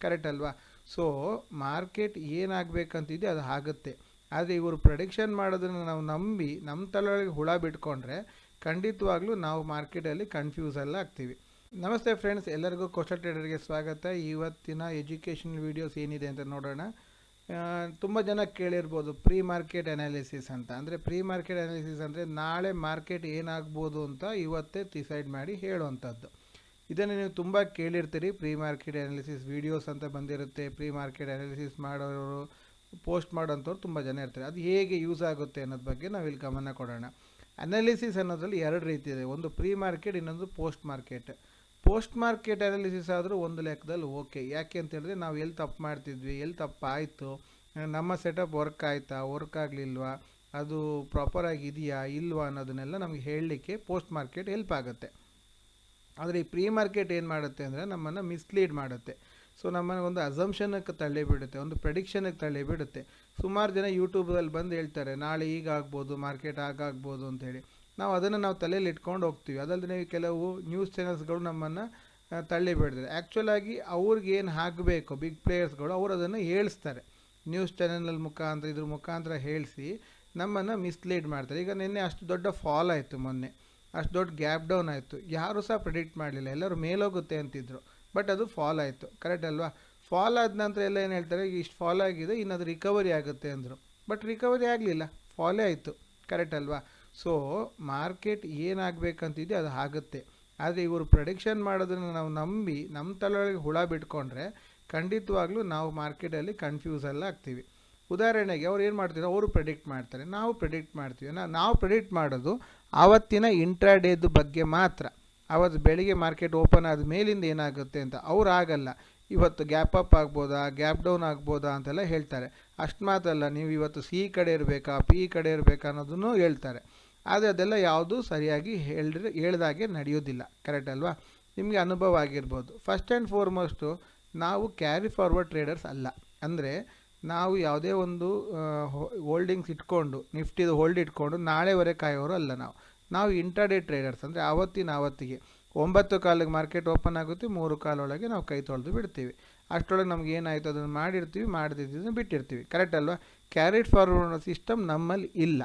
Correct ಅಲ್ವಾ? So market ಏನಾಗಬೇಕಂತಿದೆ ಅದು ಆಗುತ್ತೆ. ಆದರೆ ಇವರು ಪ್ರೆಡಿಕ್ಷನ್ ಮಾಡೋದನ್ನು ನಾವು ನಂಬಿ ನಮ್ಮ ತಲೆಯೊಳಗೆ ಹುಳ ಬಿಟ್ಕೊಂಡ್ರೆ ಖಂಡಿತವಾಗ್ಲೂ ನಾವು ಮಾರ್ಕೆಟಲ್ಲಿ ಕನ್ಫ್ಯೂಸ್ ಎಲ್ಲ ಆಗ್ತೀವಿ. ನಮಸ್ತೆ ಫ್ರೆಂಡ್ಸ್, ಎಲ್ಲರಿಗೂ ಕೋಸ್ಟಲ್ ಟ್ರೇಡರ್ಗೆ ಸ್ವಾಗತ. ಇವತ್ತಿನ ಎಜುಕೇಷನಲ್ ವೀಡಿಯೋಸ್ ಏನಿದೆ ಅಂತ ನೋಡೋಣ. ತುಂಬ ಜನ ಕೇಳಿರ್ಬೋದು ಪ್ರೀ ಮಾರ್ಕೆಟ್ ಅನಾಲಿಸಿಸ್ ಅಂತ. ಅಂದರೆ ಪ್ರೀ ಮಾರ್ಕೆಟ್ ಅನಾಲಿಸಿಸ್ ಅಂದರೆ ನಾಳೆ ಮಾರ್ಕೆಟ್ ಏನಾಗ್ಬೋದು ಅಂತ ಇವತ್ತೇ ಡಿಸೈಡ್ ಮಾಡಿ ಹೇಳುವಂಥದ್ದು. ಇದನ್ನು ನೀವು ತುಂಬ ಕೇಳಿರ್ತೀರಿ. ಪ್ರೀ ಮಾರ್ಕೆಟ್ ಅನಾಲಿಸಿಸ್ ವೀಡಿಯೋಸ್ ಅಂತ ಬಂದಿರುತ್ತೆ. ಪ್ರೀ ಮಾರ್ಕೆಟ್ ಅನಾಲಿಸಿಸ್ ಮಾಡೋರು, ಪೋಸ್ಟ್ ಮಾಡೋಂಥವ್ರು ತುಂಬ ಜನ ಇರ್ತಾರೆ. ಅದು ಹೇಗೆ ಯೂಸ್ ಆಗುತ್ತೆ ಅನ್ನೋದ್ರ ಬಗ್ಗೆ ನಾವಿಲ್ಲಿ ಗಮನ ಕೊಡೋಣ. ಅನಾಲಿಸಿಸ್ ಅನ್ನೋದ್ರಲ್ಲಿ ಎರಡು ರೀತಿ ಇದೆ. ಒಂದು ಪ್ರೀ ಮಾರ್ಕೆಟ್, ಇನ್ನೊಂದು post market. Post market analysis ಆದರೂ ಒಂದು ಲೆಕ್ಕದಲ್ಲಿ ಓಕೆ. ಯಾಕೆ ಅಂತ ಹೇಳಿದ್ರೆ ನಾವು ಎಲ್ಲಿ ತಪ್ಪು ಮಾಡ್ತಿದ್ವಿ, ಎಲ್ಲಿ ತಪ್ಪಾಯಿತು, ನಮ್ಮ ಸೆಟಪ್ ವರ್ಕ್ ಆಯಿತಾ, ವರ್ಕ್ ಆಗಲಿಲ್ವಾ, ಅದು ಪ್ರಾಪರಾಗಿ ಇದೆಯಾ ಇಲ್ವಾ ಅನ್ನೋದನ್ನೆಲ್ಲ ನಮಗೆ ಹೇಳಲಿಕ್ಕೆ ಪೋಸ್ಟ್ ಮಾರ್ಕೆಟ್ ಹೆಲ್ಪ್ ಆಗುತ್ತೆ. ಆದರೆ ಈ ಪ್ರೀ ಮಾರ್ಕೆಟ್ ಏನು ಮಾಡುತ್ತೆ ಅಂದರೆ ನಮ್ಮನ್ನು ಮಿಸ್ಲೀಡ್ ಮಾಡುತ್ತೆ. ಸೊ ನಮ್ಮನ್ನು ಒಂದು ಅಸಂಪ್ಷನ್ಗೆ ತಳ್ಳಿಬಿಡುತ್ತೆ, ಒಂದು ಪ್ರೆಡಿಕ್ಷನ್ಗೆ ತಳ್ಳಿಬಿಡುತ್ತೆ. ಸುಮಾರು ಜನ ಯೂಟ್ಯೂಬಲ್ಲಿ ಬಂದು ಹೇಳ್ತಾರೆ ನಾಳೆ ಈಗ ಆಗ್ಬೋದು, ಮಾರ್ಕೆಟ್ ಆಗಾಗ್ಬೋದು ಅಂತೇಳಿ. ನಾವು ತಲೆಯಲ್ಲಿ ಇಟ್ಕೊಂಡು ಹೋಗ್ತೀವಿ. ಅದಲ್ಲದೆ ಕೆಲವು ನ್ಯೂಸ್ ಚಾನಲ್ಸ್ಗಳು ನಮ್ಮನ್ನು ತಳ್ಳಿಬಿಡ್ತಾರೆ. ಆ್ಯಕ್ಚುಲಾಗಿ ಅವ್ರಿಗೆ ಏನು ಆಗಬೇಕು, ಬಿಗ್ ಪ್ಲೇಯರ್ಸ್ಗಳು ಅವರು ಅದನ್ನು ಹೇಳಿಸ್ತಾರೆ. ನ್ಯೂಸ್ ಚಾನಲ್ ಮುಖಾಂತರ, ಇದ್ರ ಮುಖಾಂತರ ಹೇಳಿಸಿ ನಮ್ಮನ್ನು ಮಿಸ್ಲೀಡ್ ಮಾಡ್ತಾರೆ. ಈಗ ನಿನ್ನೆ ಅಷ್ಟು ದೊಡ್ಡ ಫಾಲ್ ಆಯಿತು, ಮೊನ್ನೆ ಅಷ್ಟು ದೊಡ್ಡ ಗ್ಯಾಪ್ ಡೌನ್ ಆಯಿತು. ಯಾರೂ ಸಹ ಪ್ರೆಡಿಕ್ಟ್ ಮಾಡಲಿಲ್ಲ, ಎಲ್ಲರೂ ಮೇಲೋಗುತ್ತೆ ಅಂತಿದ್ರು. ಬಟ್ ಅದು ಫಾಲ್ ಆಯಿತು, ಕರೆಕ್ಟ್ ಅಲ್ವಾ? ಫಾಲ್ ಆದ ನಂತರ ಎಲ್ಲ ಏನು ಹೇಳ್ತಾರೆ, ಇಷ್ಟು ಫಾಲ್ ಆಗಿದೆ, ಇನ್ನದು ರಿಕವರಿ ಆಗುತ್ತೆ ಅಂದರು. ಬಟ್ ರಿಕವರಿ ಆಗಲಿಲ್ಲ, ಫಾಲೇ ಆಯಿತು, ಕರೆಕ್ಟ್ ಅಲ್ವಾ? ಸೊ ಮಾರ್ಕೆಟ್ ಏನಾಗಬೇಕಂತಿದೆ ಅದು ಆಗುತ್ತೆ. ಆದರೆ ಇವರು ಪ್ರೆಡಿಕ್ಷನ್ ಮಾಡೋದನ್ನು ನಾವು ನಂಬಿ ನಮ್ಮ ತಲೆಯೊಳಗೆ ಹುಳ ಬಿಟ್ಕೊಂಡ್ರೆ ಖಂಡಿತವಾಗ್ಲೂ ನಾವು ಮಾರ್ಕೆಟಲ್ಲಿ ಕನ್ಫ್ಯೂಸ್ ಎಲ್ಲ ಆಗ್ತೀವಿ. ಉದಾಹರಣೆಗೆ ಅವ್ರು ಏನು ಮಾಡ್ತಾರೆ, ಅವರು ಪ್ರೆಡಿಕ್ಟ್ ಮಾಡ್ತಾರೆ, ನಾವು ಪ್ರೆಡಿಕ್ಟ್ ಮಾಡ್ತೀವಿ. ನಾವು ಪ್ರೆಡಿಕ್ಟ್ ಮಾಡೋದು ಆವತ್ತಿನ ಇಂಟ್ರಾಡೇದು ಬಗ್ಗೆ ಮಾತ್ರ. ಅವತ್ತು ಬೆಳಿಗ್ಗೆ ಮಾರ್ಕೆಟ್ ಓಪನ್ ಆದ ಮೇಲಿಂದ ಏನಾಗುತ್ತೆ ಅಂತ. ಅವ್ರು ಆಗಲ್ಲ, ಇವತ್ತು ಗ್ಯಾಪ್ ಅಪ್ ಆಗ್ಬೋದಾ, ಗ್ಯಾಪ್ ಡೌನ್ ಆಗ್ಬೋದಾ ಅಂತೆಲ್ಲ ಹೇಳ್ತಾರೆ. ಅಷ್ಟು ಮಾತಲ್ಲ, ನೀವು ಇವತ್ತು ಸಿ ಕಡೆ ಇರಬೇಕಾ, ಪಿ ಕಡೆ ಇರಬೇಕಾ ಅನ್ನೋದನ್ನು ಹೇಳ್ತಾರೆ. ಆದರೆ ಅದೆಲ್ಲ ಯಾವುದೂ ಸರಿಯಾಗಿ ಹೇಳ್ದಾಗೆ ನಡೆಯೋದಿಲ್ಲ, ಕರೆಕ್ಟ್ ಅಲ್ವಾ? ನಿಮಗೆ ಅನುಭವ ಆಗಿರ್ಬೋದು. ಫಸ್ಟ್ ಆ್ಯಂಡ್ ಫಾರ್ಮೋಸ್ಟು ನಾವು ಕ್ಯಾರಿ ಫಾರ್ವರ್ಡ್ ಟ್ರೇಡರ್ಸ್ ಅಲ್ಲ. ಅಂದರೆ ನಾವು ಯಾವುದೇ ಒಂದು ಹೋಲ್ಡಿಂಗ್ಸ್ ಇಟ್ಕೊಂಡು, ನಿಫ್ಟಿದು ಹೋಲ್ಡ್ ಇಟ್ಕೊಂಡು ನಾಳೆವರೆಗೆ ಕಾಯೋರು ಅಲ್ಲ. ನಾವು ಇಂಟ್ರಾಡೇ ಟ್ರೇಡರ್ಸ್. ಅಂದರೆ ಅವತ್ತಿಗೆ 9 ಕಾಲಿಗೆ ಮಾರ್ಕೆಟ್ ಓಪನ್ ಆಗುತ್ತೆ, 3 ಕಾಲೊಳಗೆ ನಾವು ಕೈ ತೊಳೆದು ಬಿಡ್ತೀವಿ. ಅಷ್ಟರೊಳಗೆ ನಮ್ಗೆ ಏನಾಯಿತು ಅದನ್ನು ಮಾಡಿರ್ತೀವಿ, ಮಾಡದಿದ್ದನ್ನು ಬಿಟ್ಟಿರ್ತೀವಿ, ಕರೆಕ್ಟ್ ಅಲ್ವಾ? ಕ್ಯಾರಿಡ್ ಫಾರ್ವರ್ಡ್ ಸಿಸ್ಟಮ್ ನಮ್ಮಲ್ಲಿ ಇಲ್ಲ.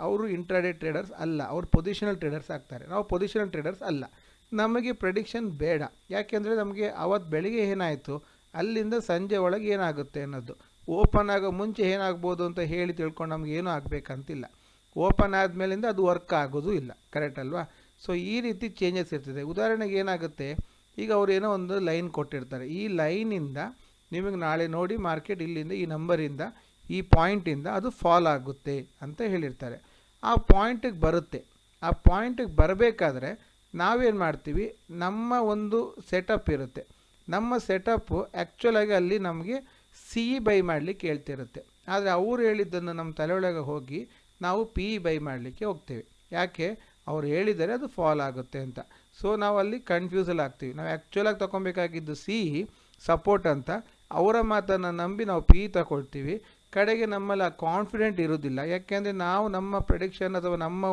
ಅವರು ಇಂಟ್ರಾಡೇ ಟ್ರೇಡರ್ಸ್ ಅಲ್ಲ, ಅವರು ಪೊಸಿಷನಲ್ ಟ್ರೇಡರ್ಸ್ ಆಗ್ತಾರೆ. ನಾವು ಪೊಸಿಷನಲ್ ಟ್ರೇಡರ್ಸ್ ಅಲ್ಲ. ನಮಗೆ ಪ್ರೆಡಿಕ್ಷನ್ ಬೇಡ. ಯಾಕೆಂದರೆ ನಮಗೆ ಅವತ್ತು ಬೆಳಿಗ್ಗೆ ಏನಾಯಿತು, ಅಲ್ಲಿಂದ ಸಂಜೆ ಒಳಗೆ ಏನಾಗುತ್ತೆ ಅನ್ನೋದು, ಓಪನ್ ಆಗೋ ಮುಂಚೆ ಏನಾಗ್ಬೋದು ಅಂತ ಹೇಳಿ ತಿಳ್ಕೊಂಡು ನಮ್ಗೆ ಏನೂ ಆಗಬೇಕಂತಿಲ್ಲ. ಓಪನ್ ಆದಮೇಲಿಂದ ಅದು ವರ್ಕ್ ಆಗೋದು ಇಲ್ಲ, ಕರೆಕ್ಟ್ ಅಲ್ವಾ? ಸೊ ಈ ರೀತಿ ಚೇಂಜಸ್ ಇರ್ತದೆ. ಉದಾಹರಣೆಗೆ ಏನಾಗುತ್ತೆ, ಈಗ ಅವ್ರು ಏನೋ ಒಂದು ಲೈನ್ ಕೊಟ್ಟಿರ್ತಾರೆ. ಈ ಲೈನಿಂದ ನಿಮಗೆ ನಾಳೆ ನೋಡಿ ಮಾರ್ಕೆಟ್ ಇಲ್ಲಿಂದ ಈ ನಂಬರಿಂದ, ಈ ಪಾಯಿಂಟಿಂದ ಅದು ಫಾಲ್ ಆಗುತ್ತೆ ಅಂತ ಹೇಳಿರ್ತಾರೆ. ಆ ಪಾಯಿಂಟಿಗೆ ಬರುತ್ತೆ. ಆ ಪಾಯಿಂಟಿಗೆ ಬರಬೇಕಾದ್ರೆ ನಾವೇನು ಮಾಡ್ತೀವಿ, ನಮ್ಮ ಒಂದು ಸೆಟಪ್ ಇರುತ್ತೆ. ನಮ್ಮ ಸೆಟಪ್ಪು ಆ್ಯಕ್ಚುಲಾಗಿ ಅಲ್ಲಿ ನಮಗೆ ಸಿ ಬೈ ಮಾಡಲಿಕ್ಕೆ ಹೇಳ್ತಿರುತ್ತೆ. ಆದರೆ ಅವ್ರು ಹೇಳಿದ್ದನ್ನು ನಮ್ಮ ತಲೆಯೊಳಗೆ ಹೋಗಿ ನಾವು ಪಿ ಬೈ ಮಾಡಲಿಕ್ಕೆ ಹೋಗ್ತೇವೆ. ಯಾಕೆ? ಅವ್ರು ಹೇಳಿದರೆ ಅದು ಫಾಲ್ ಆಗುತ್ತೆ ಅಂತ. ಸೊ ನಾವು ಅಲ್ಲಿ ಕನ್ಫ್ಯೂಸಲ್ ಆಗ್ತೀವಿ. ನಾವು ಆ್ಯಕ್ಚುಲಾಗಿ ತೊಗೊಬೇಕಾಗಿದ್ದು ಸಿ ಸಪೋರ್ಟ್ ಅಂತ, ಅವರ ಮಾತನ್ನು ನಂಬಿ ನಾವು ಪಿ ತಗೊಳ್ತೀವಿ. ಕಡೆಗೆ ನಮ್ಮಲ್ಲಿ ಆ ಕಾನ್ಫಿಡೆಂಟ್ ಇರೋದಿಲ್ಲ. ಯಾಕೆಂದರೆ ನಾವು ನಮ್ಮ ಪ್ರೆಡಿಕ್ಷನ್ ಅಥವಾ ನಮ್ಮ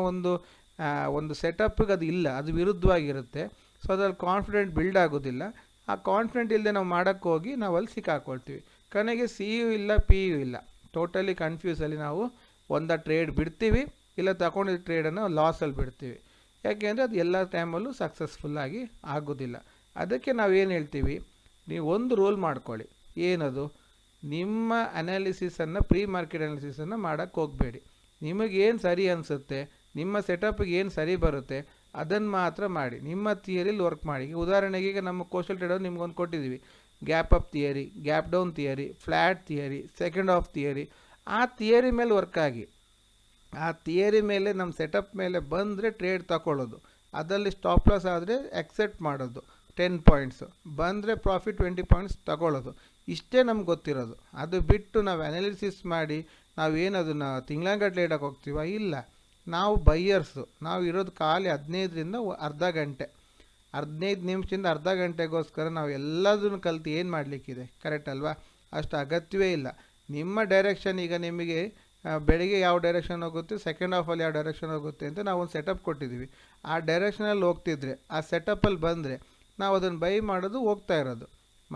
ಒಂದು ಸೆಟಪ್ಗೆ ಅದು ಇಲ್ಲ, ಅದು ವಿರುದ್ಧವಾಗಿರುತ್ತೆ. ಸೊ ಅದ್ರಲ್ಲಿ ಕಾನ್ಫಿಡೆಂಟ್ ಬಿಲ್ಡ್ ಆಗೋದಿಲ್ಲ. ಆ ಕಾನ್ಫಿಡೆಂಟ್ ಇಲ್ಲದೆ ನಾವು ಮಾಡೋಕ್ಕೆ ಹೋಗಿ ನಾವು ಅಲ್ಲಿ ಸಿಕ್ಕಾಕೊಳ್ತೀವಿ. ಕೊನೆಗೆ ಸಿ ಯು ಇಲ್ಲ, ಪಿ ಯು ಇಲ್ಲ, ಟೋಟಲಿ ಕನ್ಫ್ಯೂಸಲ್ಲಿ ನಾವು ಒಂದು ಟ್ರೇಡ್ ಬಿಡ್ತೀವಿ, ಇಲ್ಲ ತಗೊಂಡಿದ್ದ ಟ್ರೇಡನ್ನು ಲಾಸಲ್ಲಿ ಬಿಡ್ತೀವಿ. ಯಾಕೆಂದರೆ ಅದು ಎಲ್ಲ ಟೈಮಲ್ಲೂ ಸಕ್ಸಸ್ಫುಲ್ಲಾಗಿ ಆಗೋದಿಲ್ಲ. ಅದಕ್ಕೆ ನಾವೇನು ಹೇಳ್ತೀವಿ, ನೀವು ಒಂದು ರೂಲ್ ಮಾಡ್ಕೊಳ್ಳಿ. ಏನದು? ನಿಮ್ಮ ಅನಾಲಿಸಿಸನ್ನು, ಪ್ರೀ ಮಾರ್ಕೆಟ್ ಅನಾಲಿಸಿಸನ್ನು ಮಾಡೋಕ್ಕೆ ಹೋಗಬೇಡಿ. ನಿಮಗೇನು ಸರಿ ಅನಿಸುತ್ತೆ, ನಿಮ್ಮ ಸೆಟಪ್ಗೆ ಏನು ಸರಿ ಬರುತ್ತೆ ಅದನ್ನು ಮಾತ್ರ ಮಾಡಿ. ನಿಮ್ಮ ಥಿಯರಿಲಿ ವರ್ಕ್ ಮಾಡಿ. ಈಗ ಉದಾಹರಣೆಗೆ ಈಗ ನಮ್ಮ ಕೋಸ್ಟಲ್ ಟ್ರೇಡರ್ ನಿಮ್ಗೊಂದು ಕೊಟ್ಟಿದ್ದೀವಿ, gap up theory, gap down theory, flat theory, second half theory. ಆ ಥಿಯರಿ ಮೇಲೆ ವರ್ಕ್ ಆಗಿ, ಆ ಥಿಯರಿ ಮೇಲೆ ನಮ್ಮ ಸೆಟಪ್ ಮೇಲೆ ಬಂದರೆ ಟ್ರೇಡ್ ತಗೊಳ್ಳೋದು. ಅದರಲ್ಲಿ ಸ್ಟಾಪ್ ಲಾಸ್ ಆದರೆ ಎಕ್ಸೆಪ್ಟ್ ಮಾಡೋದು, 10 ಪಾಯಿಂಟ್ಸು ಬಂದರೆ ಪ್ರಾಫಿಟ್ 20 ಪಾಯಿಂಟ್ಸ್ ತಗೊಳ್ಳೋದು. ಇಷ್ಟೇ ನಮ್ಗೆ ಗೊತ್ತಿರೋದು. ಅದು ಬಿಟ್ಟು ನಾವು ಅನಾಲಿಸಿಸ್ ಮಾಡಿ ನಾವೇನದನ್ನು ತಿಂಗಳಗಟ್ಟಲೆ ಇಡೋಕ್ಕೆ ಹೋಗ್ತೀವ? ಇಲ್ಲ. ನಾವು ಬೈಯರ್ಸು. ನಾವು ಇರೋದು ಖಾಲಿ 15ರಿಂದ ಅರ್ಧ ಗಂಟೆ, 15 ನಿಮಿಷದಿಂದ ಅರ್ಧ ಗಂಟೆಗೋಸ್ಕರ ನಾವು ಎಲ್ಲದನ್ನು ಕಲಿತು ಏನು ಮಾಡಲಿಕ್ಕಿದೆ, ಕರೆಕ್ಟ್ ಅಲ್ವಾ? ಅಷ್ಟು ಅಗತ್ಯವೇ ಇಲ್ಲ. ನಿಮ್ಮ ಡೈರೆಕ್ಷನ್, ಈಗ ನಿಮಗೆ ಬೆಳಿಗ್ಗೆ ಯಾವ ಡೈರೆಕ್ಷನ್ ಹೋಗುತ್ತೆ, ಸೆಕೆಂಡ್ ಹಾಫಲ್ಲಿ ಯಾವ ಡೈರೆಕ್ಷನ್ ಹೋಗುತ್ತೆ ಅಂತ ನಾವು ಒಂದು ಸೆಟಪ್ ಕೊಟ್ಟಿದ್ದೀವಿ. ಆ ಡೈರೆಕ್ಷನಲ್ಲಿ ಹೋಗ್ತಿದ್ರೆ, ಆ ಸೆಟಪ್ಪಲ್ಲಿ ಬಂದರೆ ನಾವು ಅದನ್ನು ಬೈ ಮಾಡೋದು, ಹೋಗ್ತಾ ಇರೋದು.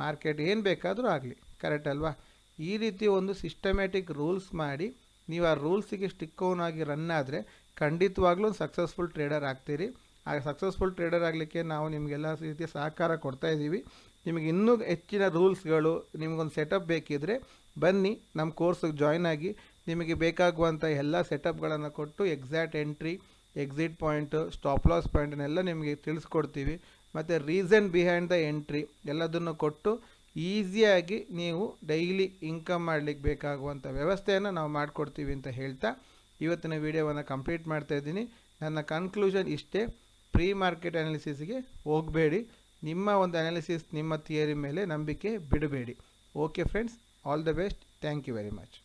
ಮಾರ್ಕೆಟ್ ಏನು ಬೇಕಾದರೂ ಆಗಲಿ, ಕರೆಕ್ಟ್ ಅಲ್ವಾ? ಈ ರೀತಿ ಒಂದು ಸಿಸ್ಟಮ್ಯಾಟಿಕ್ ರೂಲ್ಸ್ ಮಾಡಿ ನೀವು ಆ ರೂಲ್ಸಿಗೆ ಸ್ಟಿಕ್ ಆನ್ ಆಗಿ ರನ್ ಆದರೆ ಖಂಡಿತವಾಗ್ಲೂ ಸಕ್ಸಸ್ಫುಲ್ ಟ್ರೇಡರ್ ಆಗ್ತೀರಿ. ಆ ಸಕ್ಸಸ್ಫುಲ್ ಟ್ರೇಡರ್ ಆಗಲಿಕ್ಕೆ ನಾವು ನಿಮಗೆಲ್ಲ ರೀತಿಯ ಸಹಕಾರ ಕೊಡ್ತಾ ಇದ್ದೀವಿ. ನಿಮಗೆ ಇನ್ನೂ ಹೆಚ್ಚಿನ ರೂಲ್ಸ್ಗಳು, ನಿಮಗೊಂದು ಸೆಟಪ್ ಬೇಕಿದ್ದರೆ ಬನ್ನಿ ನಮ್ಮ ಕೋರ್ಸಿಗೆ ಜಾಯ್ನ್ ಆಗಿ. ನಿಮಗೆ ಬೇಕಾಗುವಂಥ ಎಲ್ಲ ಸೆಟಪ್ಗಳನ್ನು ಕೊಟ್ಟು exact entry, exit point, stop loss ಪಾಯಿಂಟನ್ನೆಲ್ಲ ನಿಮಗೆ ತಿಳಿಸ್ಕೊಡ್ತೀವಿ. ಮತ್ತು ರೀಸನ್ ಬಿಹೈಂಡ್ ದ ಎಂಟ್ರಿ ಎಲ್ಲದನ್ನು ಕೊಟ್ಟು ಈಸಿಯಾಗಿ ನೀವು ಡೈಲಿ ಇನ್ಕಮ್ ಮಾಡಲಿಕ್ಕೆ ಬೇಕಾಗುವಂಥ ವ್ಯವಸ್ಥೆಯನ್ನು ನಾವು ಮಾಡಿಕೊಡ್ತೀವಿ ಅಂತ ಹೇಳ್ತಾ ಇವತ್ತಿನ ವಿಡಿಯೋವನ್ನು ಕಂಪ್ಲೀಟ್ ಮಾಡ್ತಾ ಇದ್ದೀನಿ. ನನ್ನ ಕನ್ಕ್ಲೂಷನ್ ಇಷ್ಟೇ, ಪ್ರೀ ಮಾರ್ಕೆಟ್ ಅನಾಲಿಸಿಸ್ಗೆ ಹೋಗಬೇಡಿ. ನಿಮ್ಮ ಒಂದು ಅನಾಲಿಸಿಸ್, ನಿಮ್ಮ ಥಿಯರಿ ಮೇಲೆ ನಂಬಿಕೆ ಬಿಡಬೇಡಿ. Okay friends, all the best. Thank you very much.